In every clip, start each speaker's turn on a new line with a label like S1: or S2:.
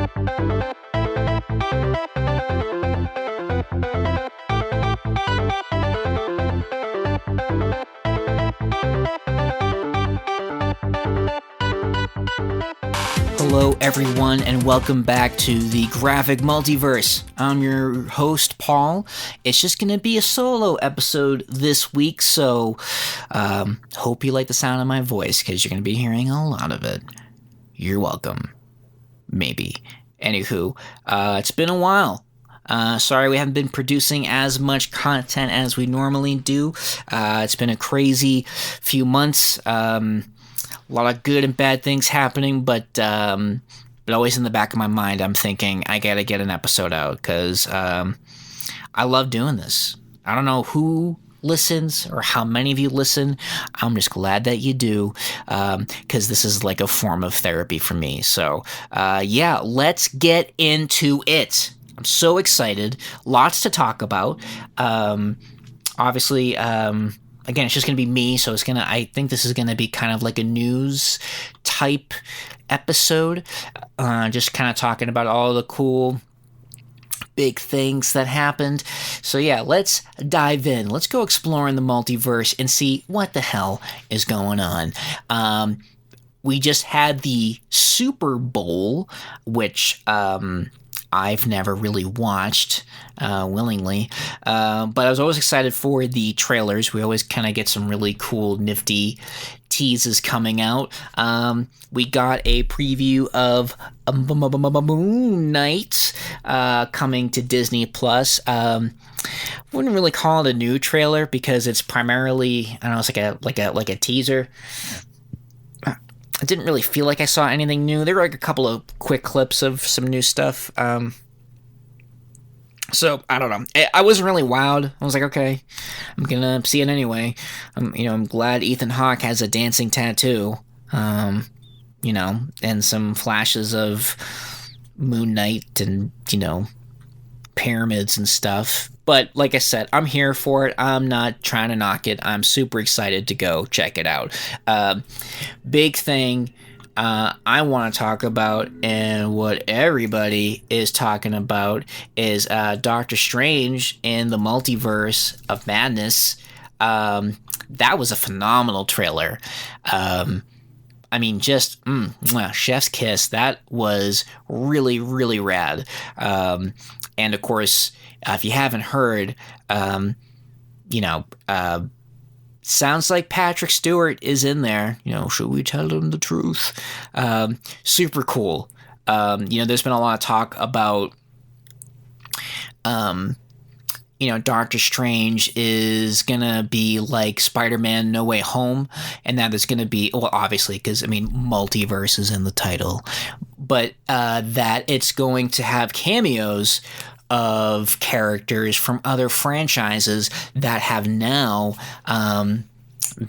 S1: Hello everyone and welcome back to the Graphic Multiverse. I'm your host Paul. It's just going to be a solo episode this week, so hope you like the sound of my voice because you're going to be hearing a lot of it. You're welcome. Maybe. Anywho, it's been a while. Sorry we haven't been producing as much content as we normally do. It's been a crazy few months. A lot of good and bad things happening, but always in the back of my mind, I'm thinking I gotta get an episode out because I love doing this. I don't know who listens or how many of you listen. I'm just glad that you do because this is like a form of therapy for me. So yeah, let's get into it. I'm so excited. Lots to talk about. Obviously, again, it's just going to be me, so I think this is going to be kind of like a news type episode, just kind of talking about all the cool big things that happened. So yeah, let's dive in. Let's go exploring the multiverse and see what the hell is going on. We just had the Super Bowl, which I've never really watched willingly, but I was always excited for the trailers. We always kind of get some really cool, nifty teases coming out. We got a preview of Moon Knight coming to Disney Plus. Wouldn't really call it a new trailer because it's primarily, I don't know, it's like a teaser. I didn't really feel like I saw anything new. There were like a couple of quick clips of some new stuff. So I don't know. I wasn't really wowed. I was like, okay, I'm gonna see it anyway. I'm glad Ethan Hawke has a dancing tattoo. And some flashes of Moon Knight and pyramids and stuff. But like I said, I'm here for it. I'm not trying to knock it. I'm super excited to go check it out. Big thing I want to talk about, and what everybody is talking about, is Doctor Strange in the Multiverse of Madness. That was a phenomenal trailer. Just chef's kiss. That was really, really rad. And of course, if you haven't heard, sounds like Patrick Stewart is in there. Should we tell him the truth? Super cool. There's been a lot of talk about, Doctor Strange is gonna be like Spider-Man No Way Home, and that there's gonna be, well, obviously, because, multiverse is in the title, but that it's going to have cameos of characters from other franchises that have now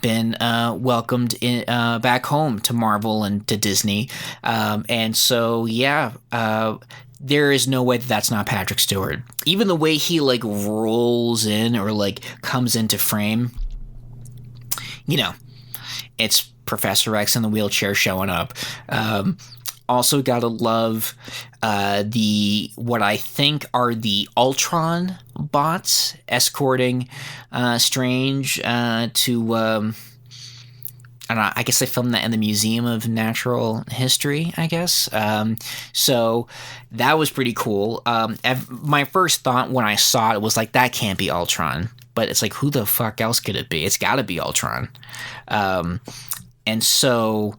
S1: been welcomed back home to Marvel and to Disney. And so, yeah, there is no way that's not Patrick Stewart. Even the way he, rolls in or, comes into frame, it's Professor X in the wheelchair showing up. Also gotta love what I think are the Ultron bots escorting Strange to, I don't know, I guess they filmed that in the Museum of Natural History, I guess. So that was pretty cool. My first thought when I saw it was that can't be Ultron. But it's who the fuck else could it be? It's gotta be Ultron. And so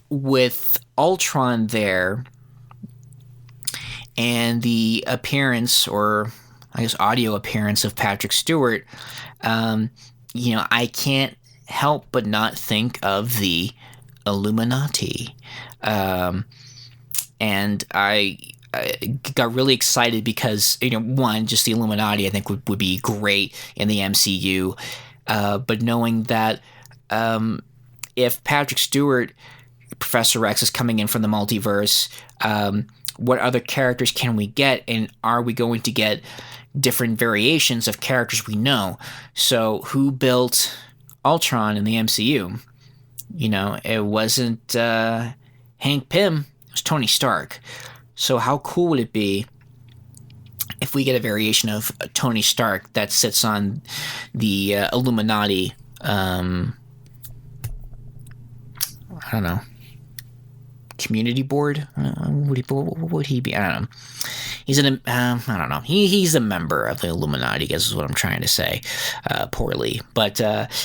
S1: with Ultron there and the appearance, or I guess audio appearance, of Patrick Stewart, I can't help but not think of the Illuminati. And I got really excited because, one, just the Illuminati I think would be great in the MCU. But knowing that if Patrick Stewart, Professor X, is coming in from the multiverse, what other characters can we get, and are we going to get different variations of characters we know? So who built Ultron in the MCU? It wasn't Hank Pym. was Tony Stark. So how cool would it be if we get a variation of Tony Stark that sits on the Illuminati, I don't know, community board? What would he be? I don't know. He's I don't know. He's a member of the Illuminati, I guess is what I'm trying to say, poorly. But,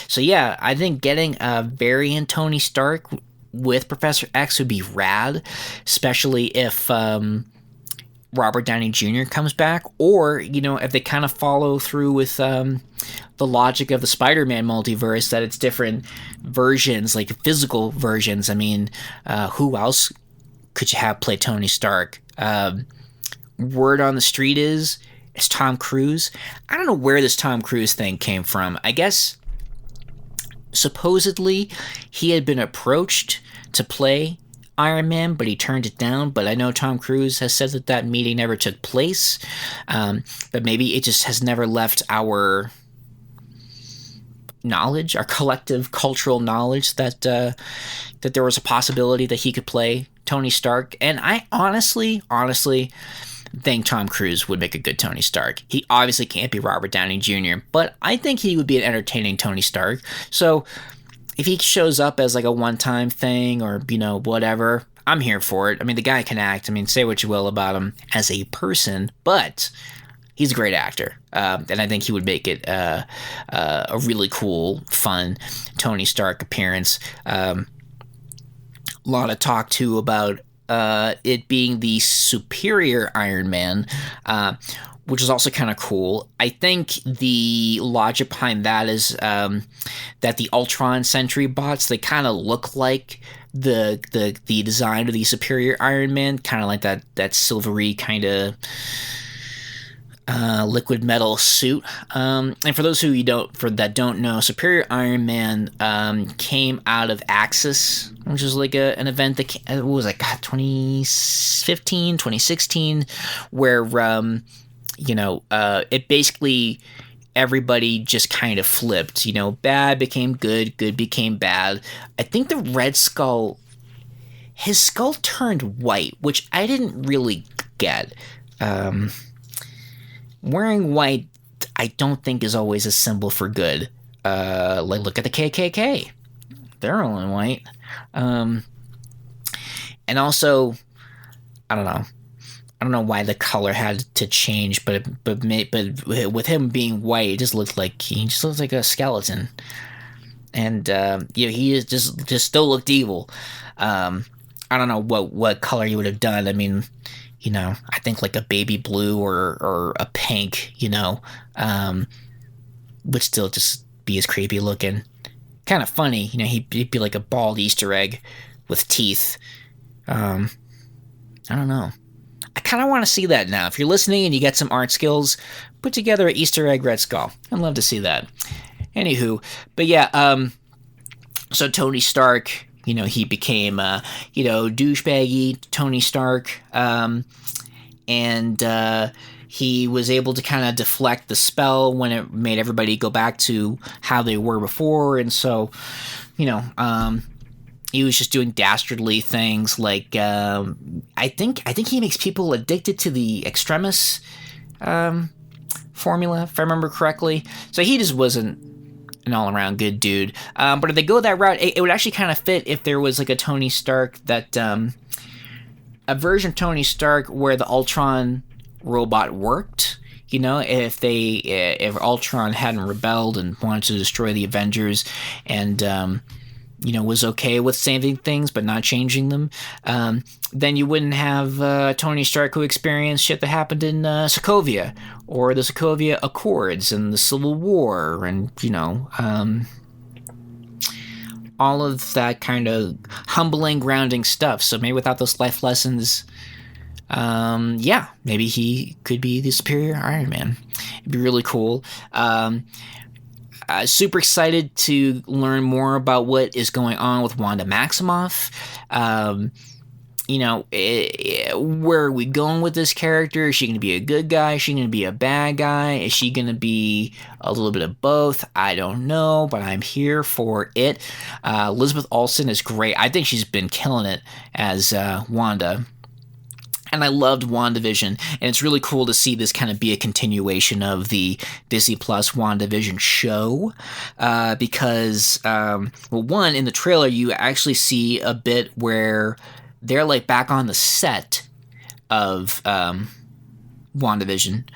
S1: so yeah, I think getting a variant Tony Stark with Professor X would be rad, especially if Robert Downey Jr. comes back, or, if they kind of follow through with the logic of the Spider-Man multiverse, that it's different versions, like physical versions. I mean, who else could you have play Tony Stark? Word on the street is it's Tom Cruise. I don't know where this Tom Cruise thing came from. I guess supposedly he had been approached to play Iron Man, but he turned it down. But I know Tom Cruise has said that meeting never took place. But maybe it just has never left our knowledge, our collective cultural knowledge, that there was a possibility that he could play Tony Stark. And I honestly think Tom Cruise would make a good Tony Stark. He obviously can't be Robert Downey Jr., but I think he would be an entertaining Tony Stark. So if he shows up as like a one-time thing or, whatever, I'm here for it. I mean, the guy can act. I mean, say what you will about him as a person, but he's a great actor. And I think he would make it a really cool, fun Tony Stark appearance. A lot of talk, too, about it being the superior Iron Man, which is also kind of cool. I think the logic behind that is that the Ultron Sentry bots, they kind of look like the design of the superior Iron Man, kind of like that silvery kind of liquid metal suit. And for those that don't know, Superior Iron Man came out of Axis, which is like an event that what was it, 2015, 2016, where it basically everybody just kind of flipped. Bad became good, good became bad. I think the Red Skull, his skull turned white, which I didn't really get. Wearing white, I don't think is always a symbol for good. Like, look at the KKK. They're all in white. And also, I don't know. I don't know why the color had to change, but with him being white, he just looks like a skeleton. And he is just still looked evil. I don't know what color you would have done. I mean, I think like a baby blue or a pink, would still just be as creepy looking. Kind of funny, he'd be like a bald Easter egg with teeth. I don't know. I kind of want to see that now. If you're listening and you get some art skills, put together an Easter egg Red Skull. I'd love to see that. Anywho, but yeah, so Tony Stark, he became, douchebaggy Tony Stark, and he was able to kind of deflect the spell when it made everybody go back to how they were before, and so, he was just doing dastardly things like, I think he makes people addicted to the Extremis formula, if I remember correctly. So he just wasn't an all-around good dude. But if they go that route, it would actually kind of fit if there was like a Tony Stark that, a version of Tony Stark where the Ultron robot worked. If Ultron hadn't rebelled and wanted to destroy the Avengers and, was okay with saving things but not changing them, then you wouldn't have Tony Stark who experienced shit that happened in Sokovia or the Sokovia Accords and the Civil War and, all of that kind of humbling, grounding stuff. So maybe without those life lessons, maybe he could be the superior Iron Man. It'd be really cool. Super excited to learn more about what is going on with Wanda Maximoff. where are we going with this character? Is she going to be a good guy? Is she going to be a bad guy? Is she going to be a little bit of both? I don't know, but I'm here for it. Elizabeth Olsen is great. I think she's been killing it as Wanda. And I loved WandaVision, and it's really cool to see this kind of be a continuation of the Disney Plus WandaVision show, because, one, in the trailer, you actually see a bit where they're, like, back on the set of WandaVision,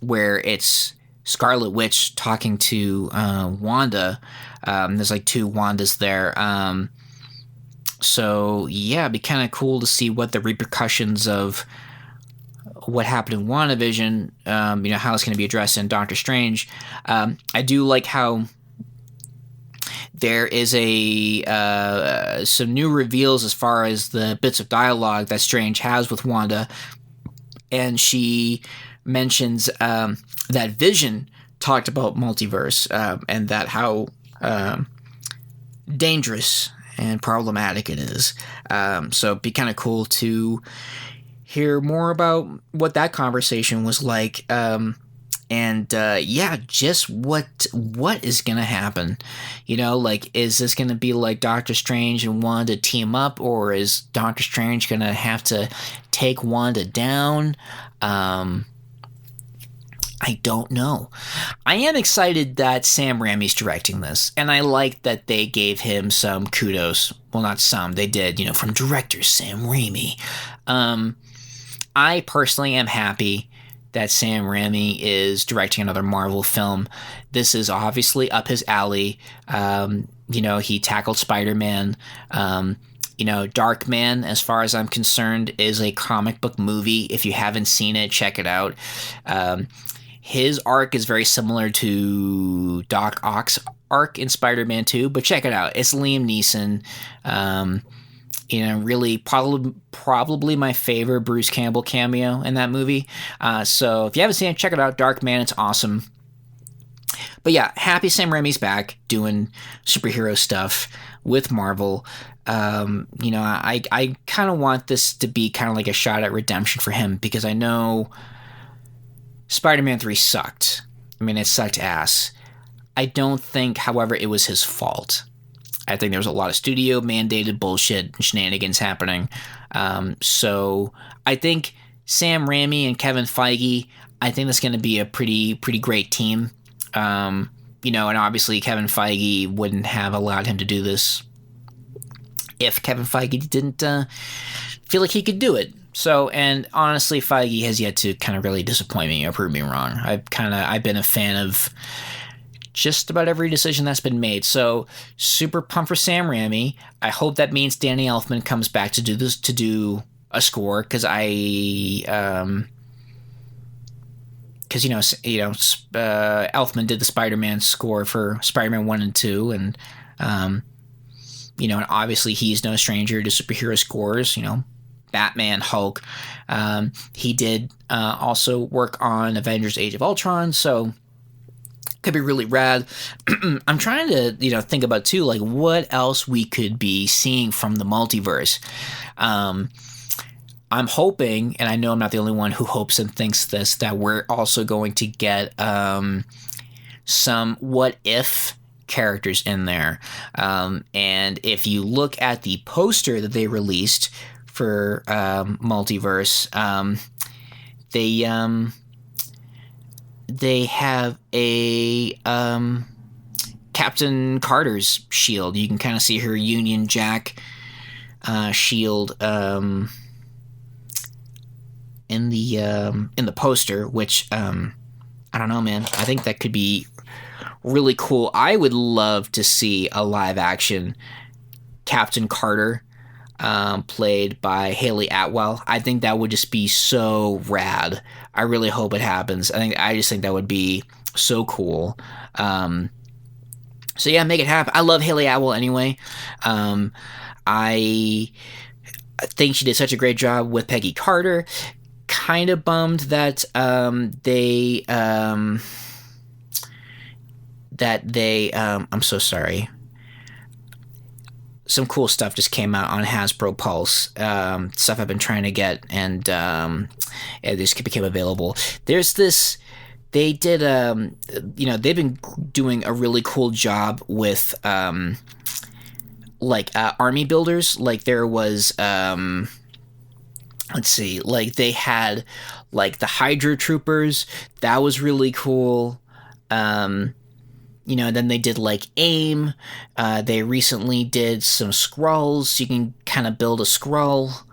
S1: where it's Scarlet Witch talking to Wanda. There's, like, two Wandas there. So, yeah, it'd be kind of cool to see what the repercussions of what happened in WandaVision, how it's going to be addressed in Doctor Strange. I do like how there is some new reveals as far as the bits of dialogue that Strange has with Wanda. And she mentions that Vision talked about multiverse, and that how dangerous and problematic it is. So it'd be kind of cool to hear more about what that conversation was like. Just what is going to happen? Is this going to be like Doctor Strange and Wanda team up, or is Doctor Strange going to have to take Wanda down? I don't know. I am excited that Sam Raimi's directing this, and I like that they gave him some kudos. Well, not some, they did, from director Sam Raimi. I personally am happy that Sam Raimi is directing another Marvel film. This is obviously up his alley. He tackled Spider-Man. Darkman, as far as I'm concerned, is a comic book movie. If you haven't seen it, check it out. His arc is very similar to Doc Ock's arc in Spider-Man 2, but check it out. It's Liam Neeson. Really probably my favorite Bruce Campbell cameo in that movie. So if you haven't seen it, check it out. Darkman, it's awesome. But yeah, happy Sam Raimi's back doing superhero stuff with Marvel. I kind of want this to be kind of like a shot at redemption for him, because I know Spider-Man 3 sucked. It sucked ass. I don't think, however, it was his fault. I think there was a lot of studio mandated bullshit and shenanigans happening. So I think Sam Raimi and Kevin Feige, I think that's going to be a pretty great team. And obviously Kevin Feige wouldn't have allowed him to do this if Kevin Feige didn't feel like he could do it. So, and honestly, Feige has yet to kind of really disappoint me or prove me wrong. I've been a fan of just about every decision that's been made. So, super pumped for Sam Raimi. I hope that means Danny Elfman comes back to do a score, because Elfman did the Spider-Man score for Spider-Man 1 and 2, and and obviously he's no stranger to superhero scores, Batman, Hulk. He did also work on Avengers Age of Ultron, so could be really rad. I'm trying to, think about too, like what else we could be seeing from the multiverse. I'm hoping, and I know I'm not the only one who hopes and thinks this, that we're also going to get some what if characters in there. And if you look at the poster that they released for Multiverse, they have a Captain Carter's shield. You can kind of see her Union Jack shield in the poster, which I don't know, man. I think that could be really cool. I would love to see a live action Captain Carter played by Haley Atwell. I think that would just be so rad. I really hope it happens. I just think that would be so cool. So yeah, make it happen. I love Haley Atwell anyway. I think she did such a great job with Peggy Carter. Kind of bummed that they I'm so sorry. some cool stuff just came out on Hasbro Pulse. Stuff I've been trying to get, and it just became available. There's this. They did. They've been doing a really cool job with army builders. Like there was. Let's see. Like they had like the Hydra Troopers. That was really cool. Then they did like AIM. They recently did some Skrulls. You can kind of build a Skrull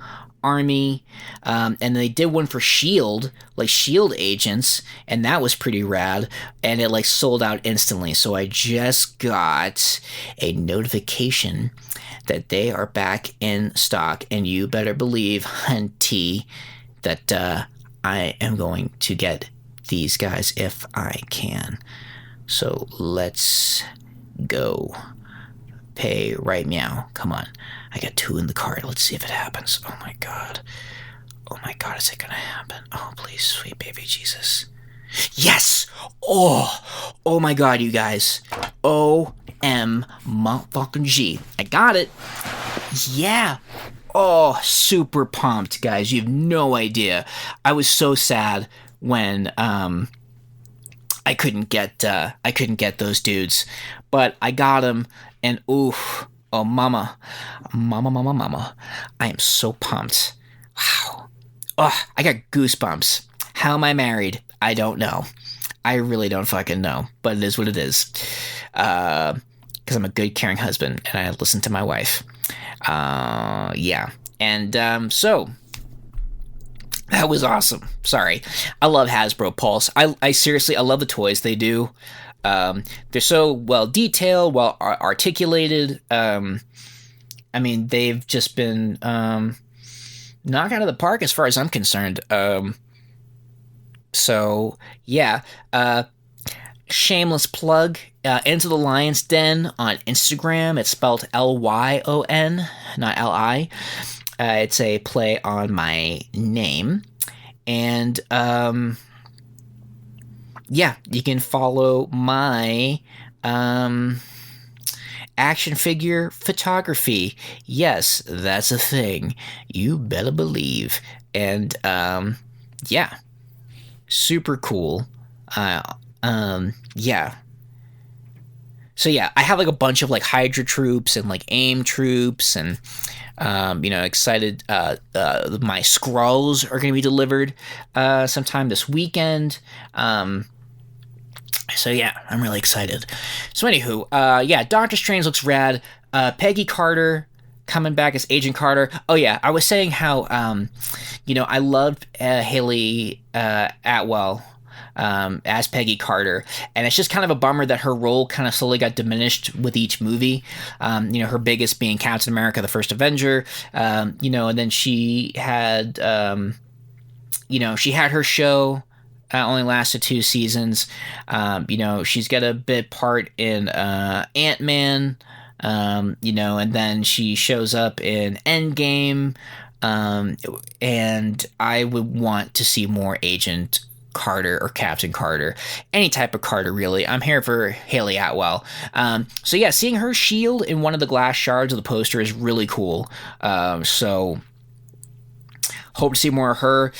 S1: army. And they did one for SHIELD, like SHIELD agents, and that was pretty rad. And it like sold out instantly. So I just got a notification that they are back in stock, and you better believe, Hunty, that I am going to get these guys if I can. So let's go. Pay right meow. Come on. I got 2 in the cart. Let's see if it happens. Oh my god. Oh my god, is it gonna happen? Oh, please, sweet baby Jesus. Yes! Oh my god, you guys. O-M motherfucking G. I got it. Yeah. Oh, super pumped, guys. You have no idea. I was so sad when I couldn't get those dudes, but I got them, and oof, oh mama, I am so pumped. Wow. Oh, I got goosebumps. How am I married? I don't know. I really don't fucking know, but it is what it is. Because I'm a good, caring husband, and I listen to my wife. Yeah. And so that was awesome. Sorry. I love Hasbro Pulse. I seriously, I love the toys they do. They're so well detailed, well articulated. I mean, they've just been knocked out of the park as far as I'm concerned. So, yeah. Shameless plug. Into the Lion's Den on Instagram. It's spelled Lyon, not Li. It's a play on my name. And, yeah, you can follow my action figure photography. Yes, that's a thing. You better believe. And, yeah, super cool. Yeah. So yeah, I have like a bunch of like Hydra troops and like AIM troops, and excited. My Skrulls are going to be delivered sometime this weekend. So yeah, I'm really excited. So anywho, yeah, Doctor Strange looks rad. Peggy Carter coming back as Agent Carter. Oh yeah, I was saying how I loved Haley Atwell as Peggy Carter, and it's just kind of a bummer that her role kind of slowly got diminished with each movie. Her biggest being Captain America: The First Avenger, and then she had she had her show. Only lasted 2 seasons. She's got a bit part in Ant-Man, and then she shows up in Endgame, and I would want to see more Agent Carter or Captain Carter, any type of Carter, really. I'm here for Haley Atwell. So yeah, seeing her shield in one of the glass shards of the poster is really cool. So hope to see more of her.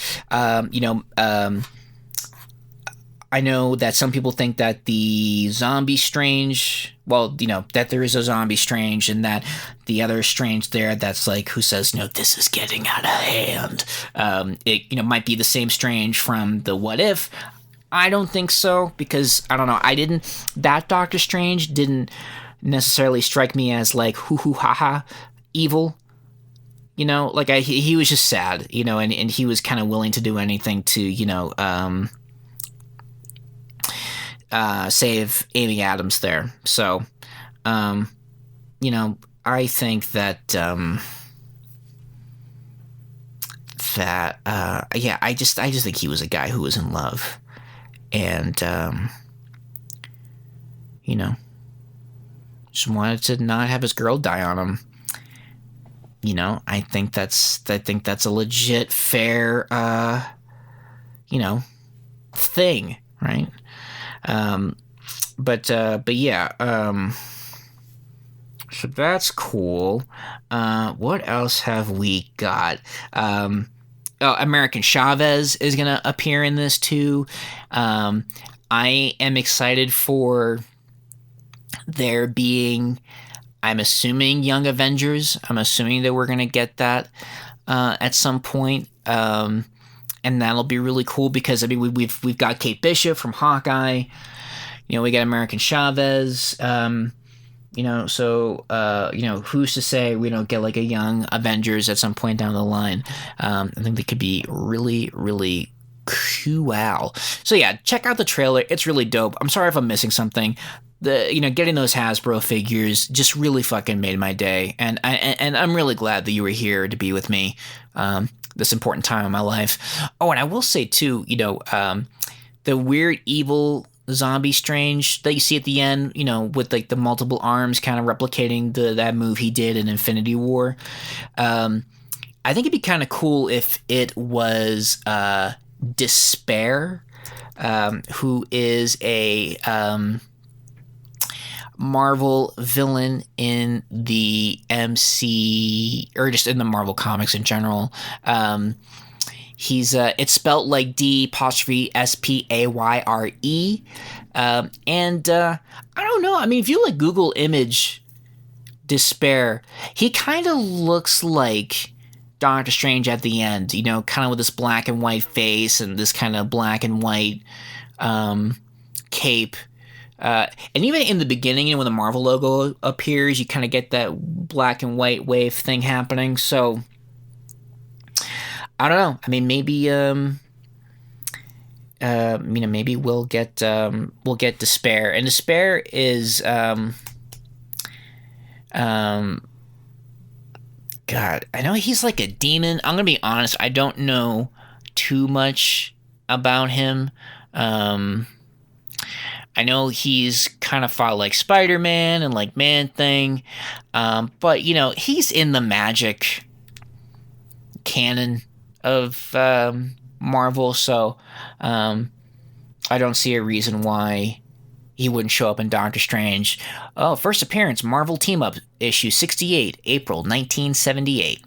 S1: I know that some people think that the zombie Strange, that there is a zombie Strange, and that the other Strange there that's like, who says, this is getting out of hand. It, might be the same Strange from the What If. I don't think so, because, I don't know, that Doctor Strange didn't necessarily strike me as like, hoo-hoo-ha-ha evil. He was just sad, and he was kind of willing to do anything to, save Amy Adams there. So, I think that, I just think he was a guy who was in love, and, just wanted to not have his girl die on him. I think that's a legit, fair, thing, right? But yeah, So that's cool. What else have we got? American Chavez is going to appear in this too. I am excited for there being, I'm assuming, Young Avengers. I'm assuming that we're going to get that at some point. And that'll be really cool because I mean we've got Kate Bishop from Hawkeye. We got American Chavez. Who's to say we don't get like a Young Avengers at some point down the line? I think they could be really, really cool. So yeah, check out the trailer. It's really dope. I'm sorry if I'm missing something. Getting those Hasbro figures just really fucking made my day, and I'm really glad that you were here to be with me this important time in my life. Oh, and I will say too, the weird evil zombie Strange that you see at the end, with like the multiple arms kind of replicating that move he did in Infinity War. I think it'd be kind of cool if it was Despair, who is a Marvel villain in the MC, or just in the Marvel comics in general. He's it's spelled like D''Spayre, and I don't know. I mean, if you like Google image Despair, he kind of looks like Doctor Strange at the end. Kind of with this black and white face and this kind of black and white cape. And even in the beginning, when the Marvel logo appears, you kind of get that black and white wave thing happening. So I don't know. I mean, maybe maybe we'll get Despair, and Despair is God, I know he's like a demon. I'm gonna be honest. I don't know too much about him. I know he's kind of fought like Spider-Man and like Man-Thing, but he's in the magic canon of Marvel, so I don't see a reason why he wouldn't show up in Doctor Strange. Oh, first appearance, Marvel Team Up, issue 68, April 1978.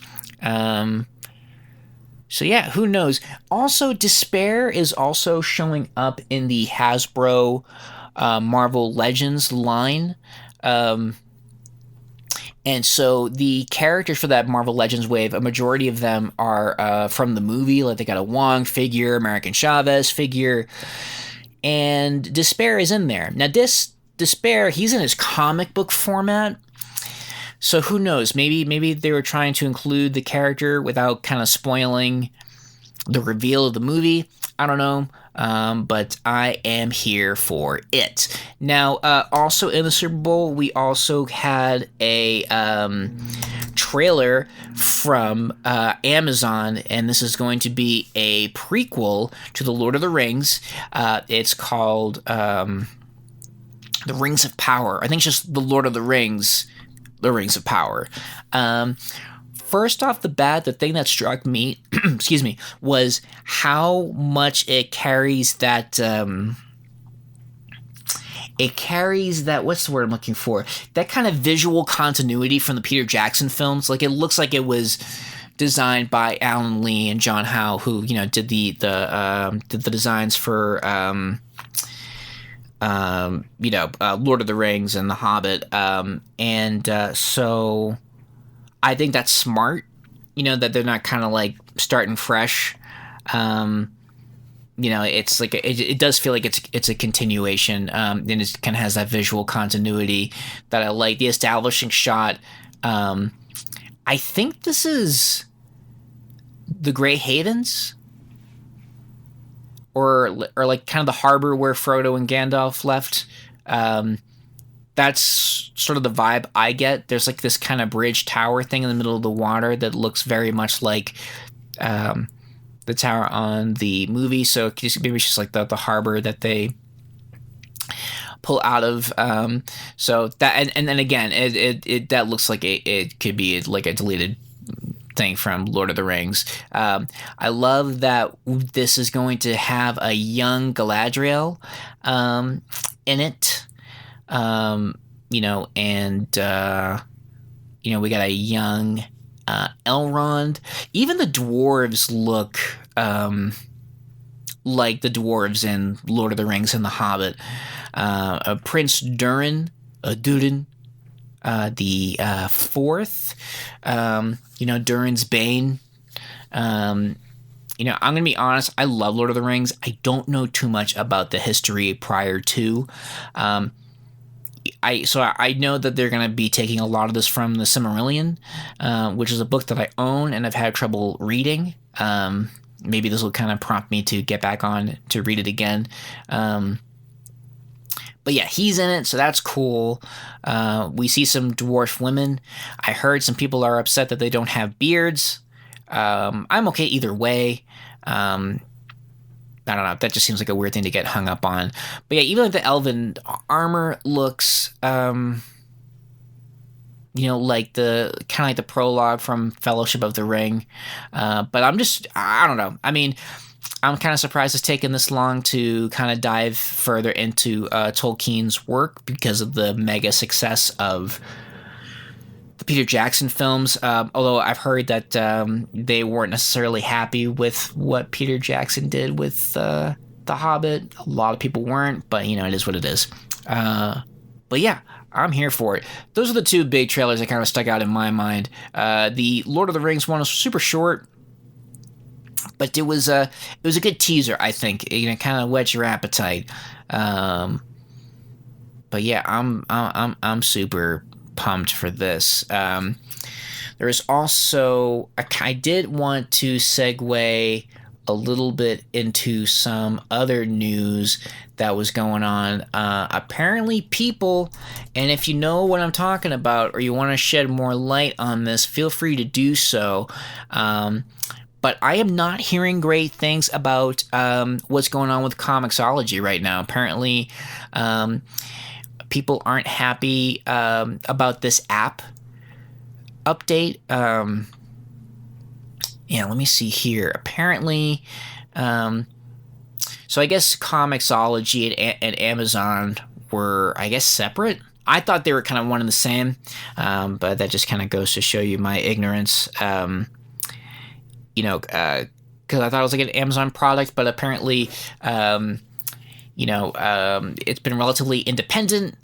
S1: So yeah, who knows? Also, Despair is also showing up in the Hasbro Marvel Legends line. And so the characters for that Marvel Legends wave, a majority of them are from the movie. Like they got a Wong figure, American Chavez figure, and Despair is in there. Now Despair, he's in his comic book format. So who knows? Maybe they were trying to include the character without kind of spoiling the reveal of the movie. I don't know. But I am here for it. Now, also in the Super Bowl, we also had a trailer from Amazon, and this is going to be a prequel to The Lord of the Rings. It's called The Rings of Power. I think it's just The Lord of the Rings, The Rings of Power. First off the bat, the thing that struck me, excuse me, was how much it carries that, what's the word I'm looking for? That kind of visual continuity from the Peter Jackson films. Like, it looks like it was designed by Alan Lee and John Howe, who, did the designs for, Lord of the Rings and The Hobbit. So I think that's smart, that they're not kind of like starting fresh. It's like it does feel like it's a continuation, and it kind of has that visual continuity that I like. The establishing shot. I think this is the Grey Havens, or like kind of the harbor where Frodo and Gandalf left. That's sort of the vibe I get. There's like this kind of bridge tower thing in the middle of the water that looks very much like the tower on the movie. So maybe it's just like the harbor that they pull out of. So that and then again, it that looks like it could be like a deleted thing from Lord of the Rings. I love that this is going to have a young Galadriel in it. we got a young Elrond. Even the dwarves look like the dwarves in Lord of the Rings and The Hobbit. Prince Durin, the fourth, Durin's Bane. I'm going to be honest, I love Lord of the Rings. I don't know too much about the history prior to. I know that they're going to be taking a lot of this from the Silmarillion, which is a book that I own and I've had trouble reading. Maybe this will kind of prompt me to get back on to read it again. But yeah, he's in it, so that's cool. We see some dwarf women. I heard some people are upset that they don't have beards. I'm okay either way. I don't know. That just seems like a weird thing to get hung up on. But yeah, even like the elven armor looks, like the kind of like the prologue from Fellowship of the Ring. But I don't know. I mean, I'm kind of surprised it's taken this long to kind of dive further into Tolkien's work because of the mega success of the Peter Jackson films, although I've heard that they weren't necessarily happy with what Peter Jackson did with The Hobbit. A lot of people weren't, but it is what it is. But yeah, I'm here for it. Those are the two big trailers that kind of stuck out in my mind. The Lord of the Rings one was super short, but it was a good teaser, I think. Kind of whet your appetite. But yeah, I'm super pumped for this. There is also, I did want to segue a little bit into some other news that was going on. Apparently people, and if you know what I'm talking about or you want to shed more light on this, feel free to do so. But I am not hearing great things about what's going on with Comixology right now. Apparently, people aren't happy about this app update. Let me see here. Apparently, so I guess Comixology and Amazon were, I guess, separate. I thought they were kind of one and the same, but that just kind of goes to show you my ignorance. Because I thought it was like an Amazon product, but apparently, it's been relatively independent,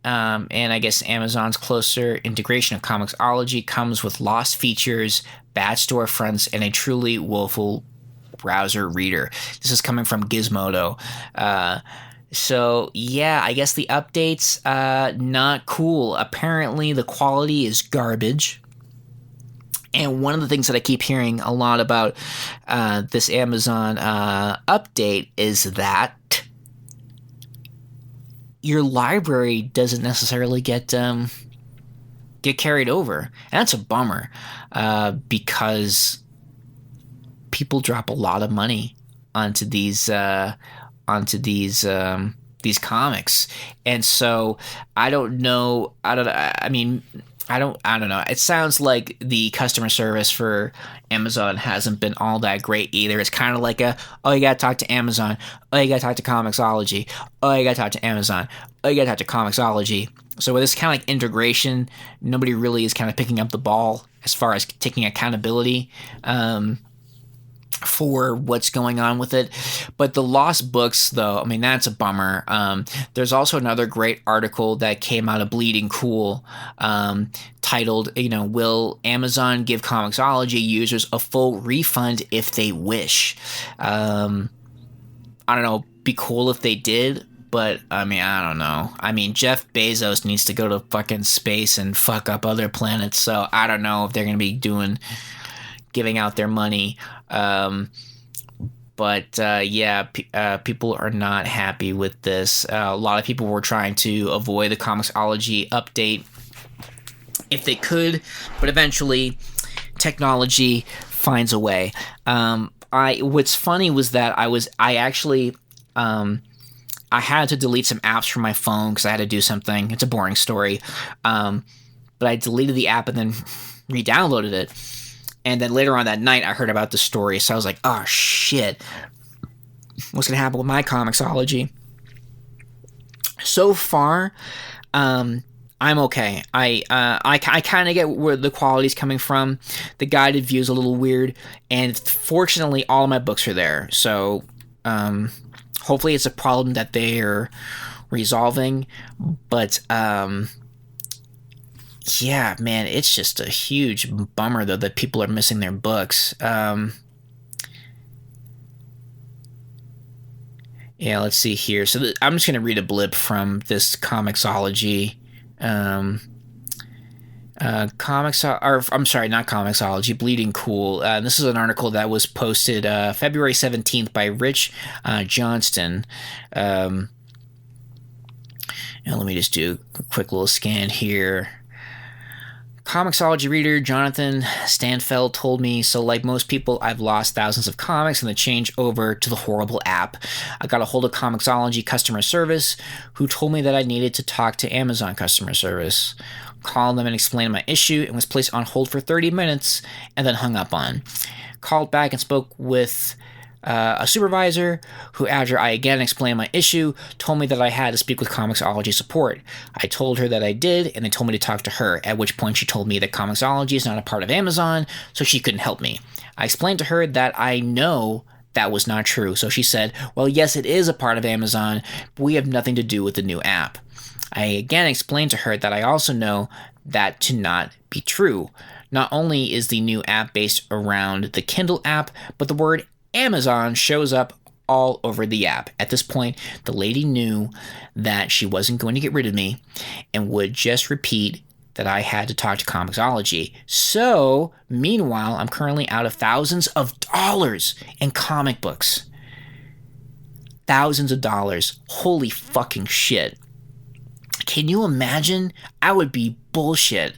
S1: and I guess Amazon's closer integration of Comixology comes with lost features, bad storefronts, and a truly woeful browser reader. This is coming from Gizmodo. So yeah, I guess the update's not cool. Apparently the quality is garbage. And one of the things that I keep hearing a lot about this Amazon update is that your library doesn't necessarily get carried over. And that's a bummer because people drop a lot of money onto these comics. And so I don't know. I don't know. It sounds like the customer service for Amazon hasn't been all that great either. It's kind of like you got to talk to Amazon. Oh, you got to talk to Comixology. Oh, you got to talk to Amazon. Oh, you got to talk to Comixology. So with this kind of like integration, nobody really is kind of picking up the ball as far as taking accountability for what's going on with it. But the lost books, though, that's a bummer. There's also another great article that came out of Bleeding Cool titled, Will Amazon give Comixology users a full refund if they wish? I don't know, be cool if they did, but I don't know. Jeff Bezos needs to go to fucking space and fuck up other planets, so I don't know if they're going to be giving out their money. People are not happy with this. A lot of people were trying to avoid the Comixology update if they could, but eventually technology finds a way. What's funny was that I had to delete some apps from my phone because I had to do something. It's a boring story. But I deleted the app and then re-downloaded it. And then later on that night, I heard about the story. So I was like, oh, shit. What's going to happen with my Comixology? So far, I'm okay. I kind of get where the quality's coming from. The guided view is a little weird, and fortunately, all of my books are there. So, hopefully, it's a problem that they're resolving. But, yeah, man, it's just a huge bummer though that people are missing their books. Yeah, let's see here. So I'm just gonna read a blip from this Comixology. Or I'm sorry, not Comixology, Bleeding Cool. This is an article that was posted February 17th by Rich Johnston. And let me just do a quick little scan here. Comixology reader Jonathan Stanfeld told me, so like most people, I've lost thousands of comics in the change over to the horrible app. I got a hold of Comixology customer service, who told me that I needed to talk to Amazon customer service. Called them and explained my issue and was placed on hold for 30 minutes and then hung up on. Called back and spoke with a supervisor who, after I again explained my issue, told me that I had to speak with Comixology support. I told her that I did, and they told me to talk to her, at which point she told me that Comixology is not a part of Amazon, so she couldn't help me. I explained to her that I know that was not true, so she said, well, yes, it is a part of Amazon, but we have nothing to do with the new app. I again explained to her that I also know that to not be true. Not only is the new app based around the Kindle app, but the word Amazon shows up all over the app. At this point, the lady knew that she wasn't going to get rid of me and would just repeat that I had to talk to Comixology. So, meanwhile, I'm currently out of thousands of dollars in comic books. Thousands of dollars. Holy fucking shit. Can you imagine? I would be bullshit.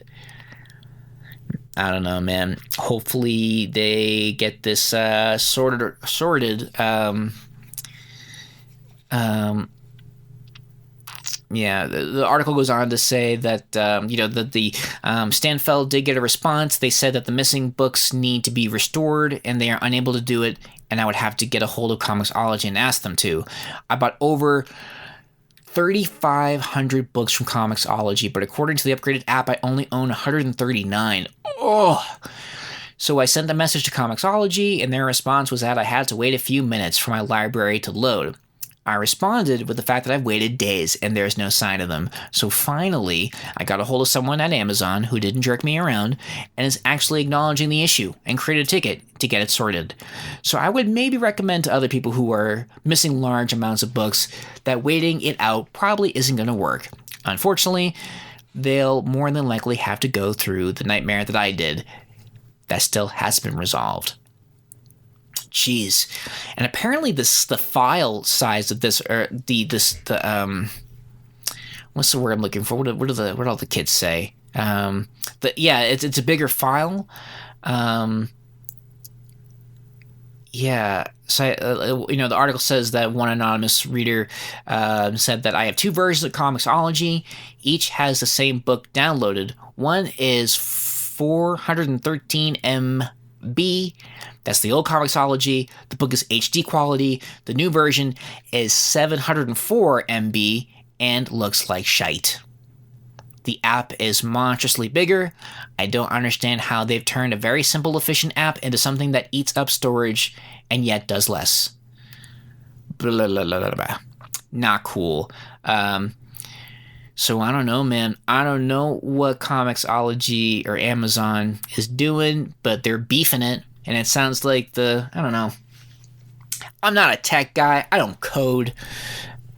S1: I don't know, man. Hopefully they get this sorted. Yeah, the article goes on to say that the Stanfeld did get a response. They said that the missing books need to be restored, and they are unable to do it. And I would have to get a hold of Comixology and ask them to. I bought over 3,500 books from Comixology, but according to the upgraded app, I only own 139. Oh! So I sent a message to Comixology, and their response was that I had to wait a few minutes for my library to load. I responded with the fact that I've waited days, and there's no sign of them. So finally, I got a hold of someone at Amazon who didn't jerk me around, and is actually acknowledging the issue, and created a ticket to get it sorted. So I would maybe recommend to other people who are missing large amounts of books that waiting it out probably isn't going to work. Unfortunately, they'll more than likely have to go through the nightmare that I did that still hasn't been resolved. Jeez. And apparently the file size of this, or what's the word I'm looking for? What all the kids say? It's a bigger file. Yeah. So, the article says that one anonymous reader said that I have two versions of Comixology. Each has the same book downloaded. One is 413 MB. That's the old Comixology. The book is HD quality. The new version is 704 MB and looks like shite. The app is monstrously bigger. I don't understand how they've turned a very simple, efficient app into something that eats up storage and yet does less. Blah, blah, blah, blah, blah. Not cool. So I don't know, man. I don't know what Comixology or Amazon is doing, but they're beefing it. And it sounds like I don't know. I'm not a tech guy. I don't code.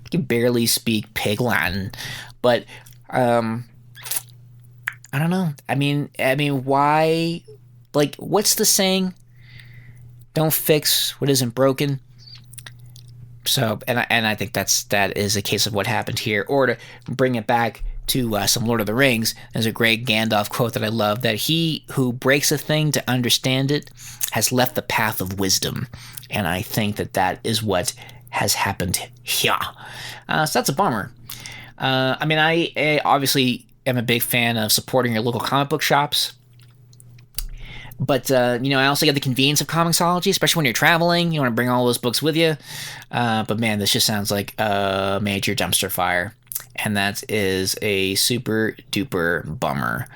S1: I can barely speak Pig Latin. But, I don't know. I mean, why? Like, what's the saying? Don't fix what isn't broken. So, and I think that is a case of what happened here. Or to bring it back to some Lord of the Rings, there's a great Gandalf quote that I love, that he who breaks a thing to understand it has left the path of wisdom. And I think that is what has happened here. So that's a bummer. I obviously am a big fan of supporting your local comic book shops. But, I also get the convenience of Comixology, especially when you're traveling. You want to bring all those books with you. But, man, this just sounds like a major dumpster fire. and that is a super duper bummer.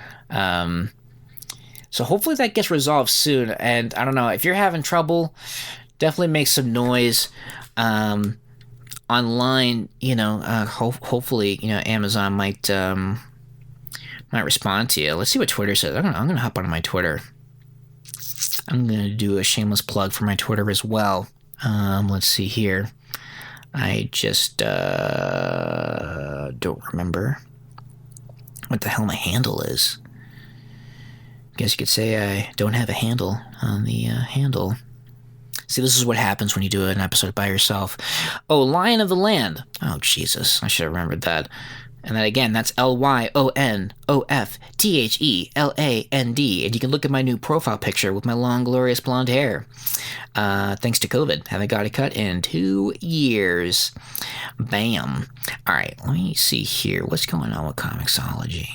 S1: So hopefully that gets resolved soon. And I don't know, if you're having trouble, definitely make some noise online. Hopefully, Amazon might respond to you. Let's see what Twitter says. I'm gonna hop onto my Twitter. I'm gonna do a shameless plug for my Twitter as well. Let's see here. I just don't remember what the hell my handle is. Guess you could say I don't have a handle on the handle. See, this is what happens when you do an episode by yourself. Oh, Lion of the Land. Oh, Jesus. I should have remembered that. And then again, that's LYONOFTHELAND. And you can look at my new profile picture with my long, glorious blonde hair. Thanks to COVID. Haven't got it cut in 2 years. Bam. All right, let me see here. What's going on with Comixology?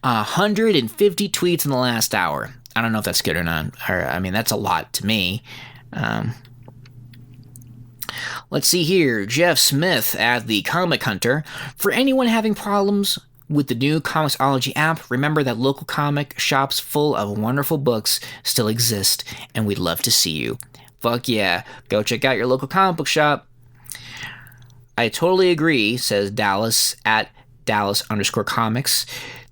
S1: 150 tweets in the last hour. I don't know if that's good or not. That's a lot to me. Let's see here. Jeff Smith at the Comic Hunter. For anyone having problems with the new Comixology app, remember that local comic shops full of wonderful books still exist, and we'd love to see you. Fuck yeah. Go check out your local comic book shop. I totally agree, says Dallas at Dallas_comics,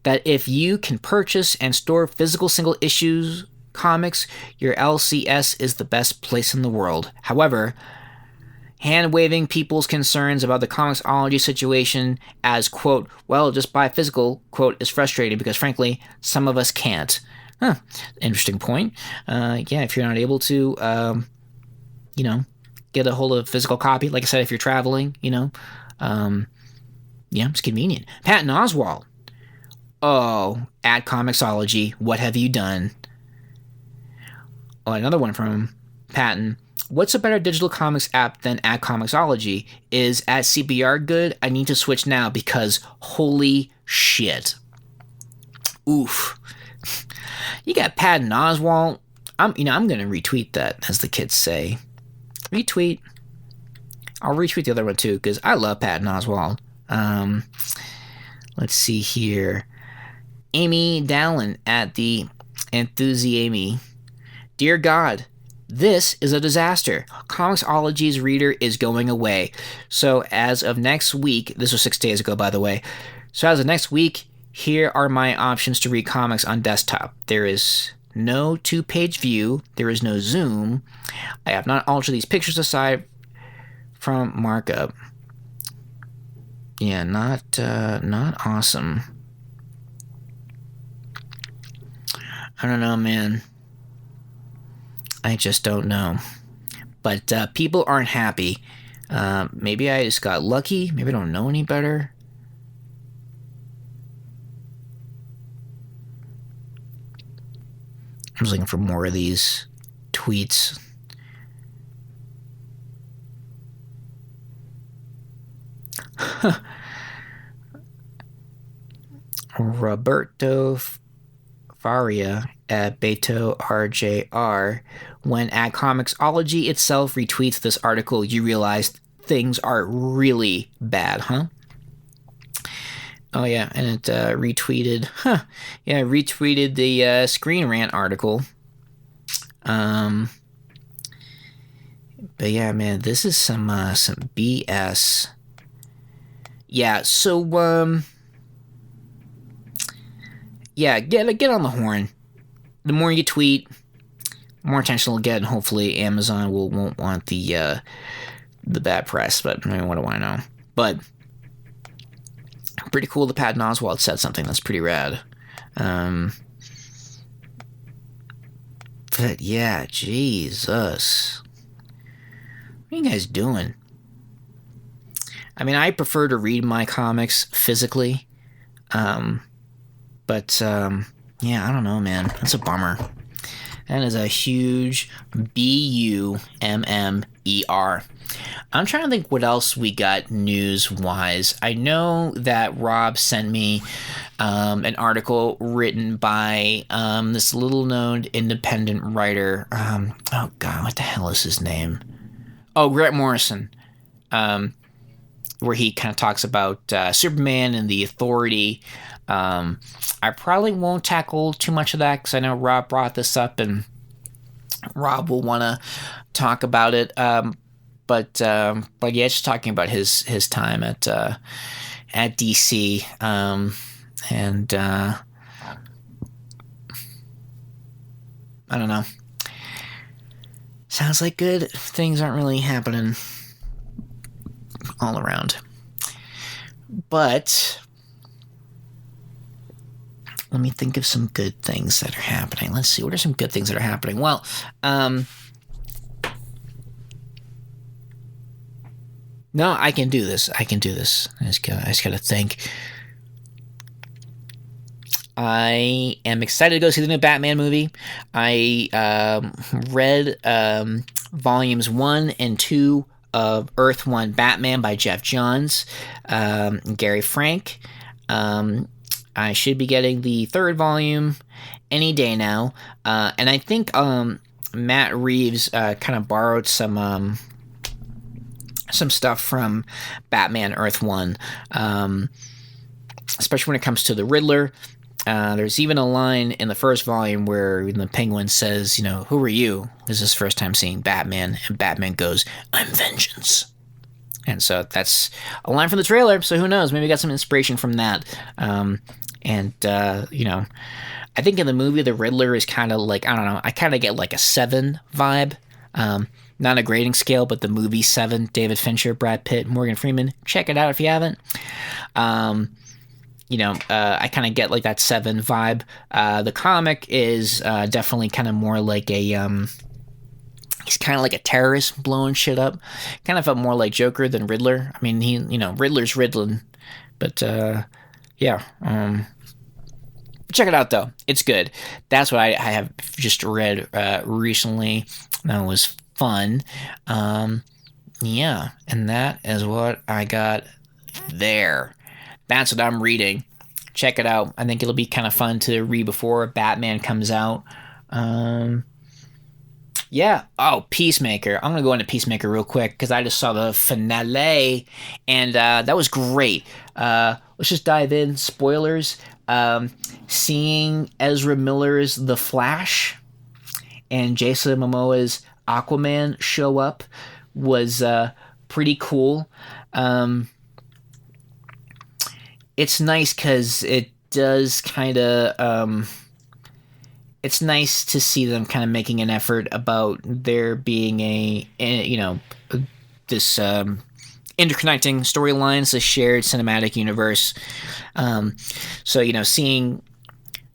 S1: that if you can purchase and store physical single issues comics, your LCS is the best place in the world. However, hand-waving people's concerns about the Comixology situation as, quote, well, just buy physical, quote, is frustrating because, frankly, some of us can't. Interesting point. If you're not able to, get a hold of a physical copy, like I said, if you're traveling, it's convenient. Patton Oswalt. Oh, at Comixology, what have you done? Oh, another one from Patton. What's a better digital comics app than at Comixology? Is at CBR good? I need to switch now because holy shit. Oof. You got Patton Oswalt. I'm gonna retweet that, as the kids say. Retweet. I'll retweet the other one too, because I love Patton Oswalt. Let's see here. Amy Dallin at the Enthusiamy. Dear God, this is a disaster. Comixology's reader is going away. So as of next week, this was 6 days ago, by the way. So as of next week, here are my options to read comics on desktop. There is no 2-page view. There is no zoom. I have not altered these pictures aside from markup. Yeah, not awesome. I don't know, man. I just don't know. But people aren't happy. Maybe I just got lucky. Maybe I don't know any better. I'm just looking for more of these tweets. Roberto Faria at Beto RJR. When at Comixology itself retweets this article, you realize things are really bad, huh? Oh yeah, and it retweeted. Retweeted the Screen Rant article. But yeah, man, this is some BS. Yeah, so get on the horn. The more you tweet, the more attention it'll get, and hopefully Amazon won't want the bad press. But I mean, what do I know? But pretty cool that Patton Oswalt said something that's pretty rad. But yeah, Jesus, what are you guys doing? I mean, I prefer to read my comics physically. But yeah, I don't know, man. That's a bummer. That is a huge BUMMER. I'm trying to think what else we got news-wise. I know that Rob sent me an article written by this little-known independent writer. Oh, God, what the hell is his name? Oh, Grant Morrison. where he kind of talks about Superman and the Authority. I probably won't tackle too much of that because I know Rob brought this up and Rob will want to talk about it. But yeah, just talking about his time at DC, and I don't know. Sounds like good things aren't really happening all around. But let me think of some good things that are happening. Let's see, what are some good things that are happening? Well, no, I can do this. I just gotta think. I am excited to go see the new Batman movie. I read volumes 1 and 2 of Earth 1 Batman by Jeff Johns, Gary Frank. I should be getting the 3rd volume any day now. And I think Matt Reeves kind of borrowed some stuff from Batman Earth 1, especially when it comes to the Riddler. There's even a line in the 1st volume where the Penguin says, who are you? This is his first time seeing Batman, and Batman goes, I'm vengeance. And so that's a line from the trailer, so who knows? Maybe I got some inspiration from that. I think in the movie, the Riddler is kind of like, I don't know, I kind of get like a 7 vibe. Not a grading scale, but the movie 7, David Fincher, Brad Pitt, Morgan Freeman. Check it out if you haven't. I kind of get like that 7 vibe. The comic is definitely kind of more like a, he's kind of like a terrorist blowing shit up. Kind of felt more like Joker than Riddler. I mean, Riddler's riddling, but yeah. Check it out though. It's good. That's what I have just read recently. That was fun. Yeah, and that is what I got there. That's what I'm reading. Check it out. I think it'll be kind of fun to read before Batman comes out. Yeah. Oh, Peacemaker. I'm going to go into Peacemaker real quick because I just saw the finale, and that was great. Let's just dive in. Spoilers. Seeing Ezra Miller's The Flash and Jason Momoa's Aquaman show up was pretty cool. It's nice because it does kind of, it's nice to see them kind of making an effort about there being this interconnecting storylines, a shared cinematic universe. So, seeing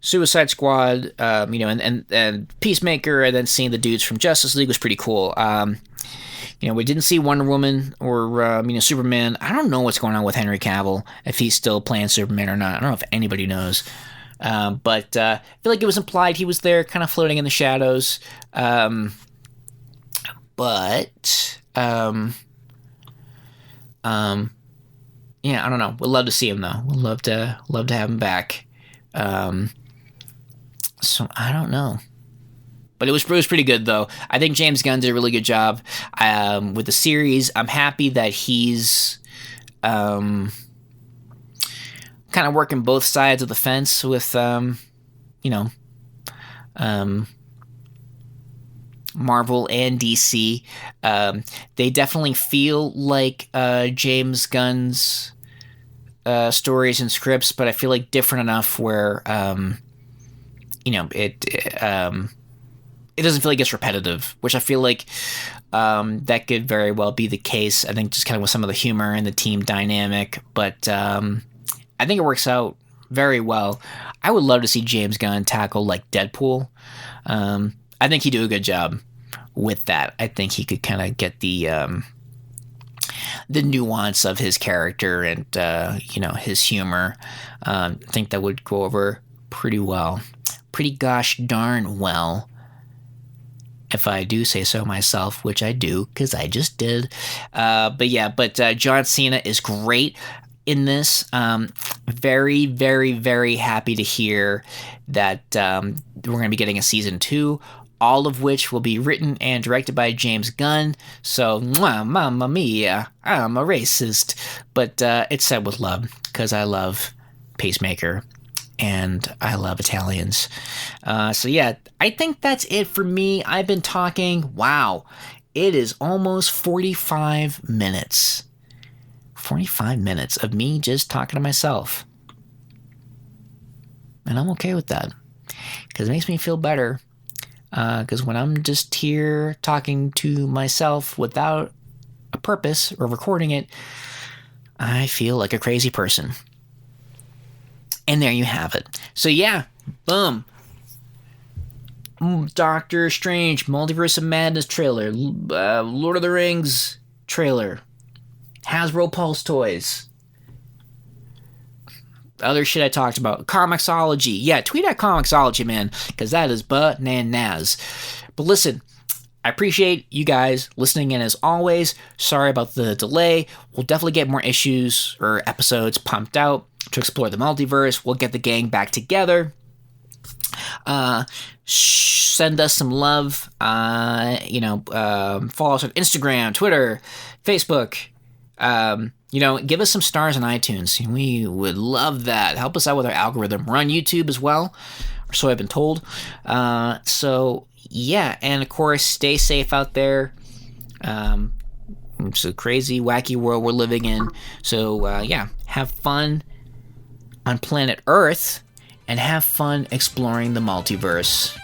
S1: Suicide Squad, and Peacemaker, and then seeing the dudes from Justice League was pretty cool. We didn't see Wonder Woman or, Superman. I don't know what's going on with Henry Cavill, if he's still playing Superman or not. I don't know if anybody knows. But I feel like it was implied he was there kind of floating in the shadows. Yeah, I don't know. We'd love to see him, though. We'd love to have him back. So I don't know. But it was pretty good, though. I think James Gunn did a really good job with the series. I'm happy that he's kind of working both sides of the fence with, Marvel and DC. They definitely feel like James Gunn's stories and scripts, but I feel like different enough where, it doesn't feel like it's repetitive, which I feel like that could very well be the case. I think just kind of with some of the humor and the team dynamic, but I think it works out very well. I would love to see James Gunn tackle like Deadpool. I think he'd do a good job with that. I think he could kind of get the nuance of his character and his humor. I think that would go over pretty well, pretty gosh darn well, if I do say so myself, which I do, because I just did. But John Cena is great in this. Very, very, very happy to hear that we're going to be getting a season 2. all of which will be written and directed by James Gunn. So, mamma mia, I'm a racist. But it's said with love, because I love Pacemaker, and I love Italians. So yeah, I think that's it for me. I've been talking. Wow, it is almost 45 minutes. 45 minutes of me just talking to myself. And I'm okay with that, because it makes me feel better. Because when I'm just here talking to myself without a purpose or recording it, I feel like a crazy person. And there you have it. So yeah, boom. Doctor Strange, Multiverse of Madness trailer. Lord of the Rings trailer. Hasbro Pulse toys. Other shit I talked about. Comixology. Yeah, tweet at Comixology, man, because that is bananas. But listen, I appreciate you guys listening in as always. Sorry about the delay. We'll definitely get more issues or episodes pumped out to explore the multiverse. We'll get the gang back together. Send us some love. Follow us on Instagram, Twitter, Facebook. Give us some stars on iTunes. We would love that. Help us out with our algorithm. We're on YouTube as well, or so I've been told. So yeah, and of course, stay safe out there. It's a crazy, wacky world we're living in. So have fun on planet Earth, and have fun exploring the multiverse.